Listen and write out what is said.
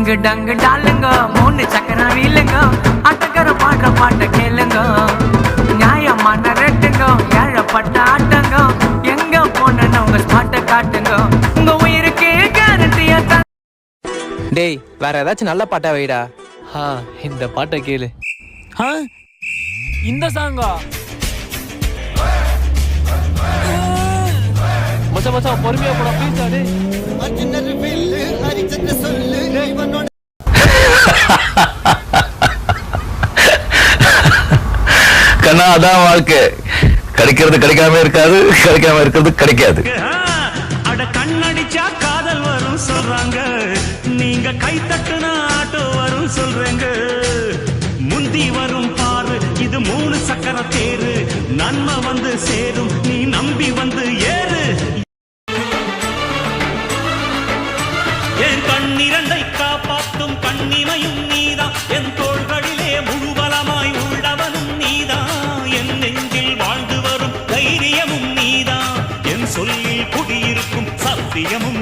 டிங்கு டங்கு டாலுங்க மூணு சக்கரம் வீலுங்க ஆட்டக்கார பாடுற பாட்ட கேளுங்க நியாயமான ரெட்டுங்க ஏழப்பட்ட ஆட்டங்க எங்க போனேன்னு உங்க ஸ்பாட்டை காட்டுங்க உங்க உயிருக்கு கேரண்டியா. டேய் வேற ஏதாச்சும் நல்ல பாட்டா வைடா. இந்த பாட்டை கேளு. இந்த சாங்கா மச்சா மச்சா பொறுமையா போடா ப்ளீஸ். அடே கண்ணா அதான் வாழ்க்கை. கிடைக்கிறது கிடைக்காம இருக்காது, கிடைக்காம இருக்கிறது கிடைக்காது. அட கண்ணடிச்சா காதல் வரும் சொல்றாங்க, நீங்க கை தட்டுனா ஆட்டோ வரும் சொல்றேங்க. முந்தி வரும் பாரு இது 3 சக்கர தேரு, நன்மை வந்து சேரும் நீ நம்பி வந்து ஏறு. என் கண்ணிரண்டை காப்பாற்றும் கண்ணிமையும் நீதான், என் தோள்களிலே முழுபலமாய் உள்ளவனும் நீதான், என் நெஞ்சில் வாழ்ந்து வரும் தைரியமும் நீதான், என் சொல்லில் குடியிருக்கும் சத்தியமும்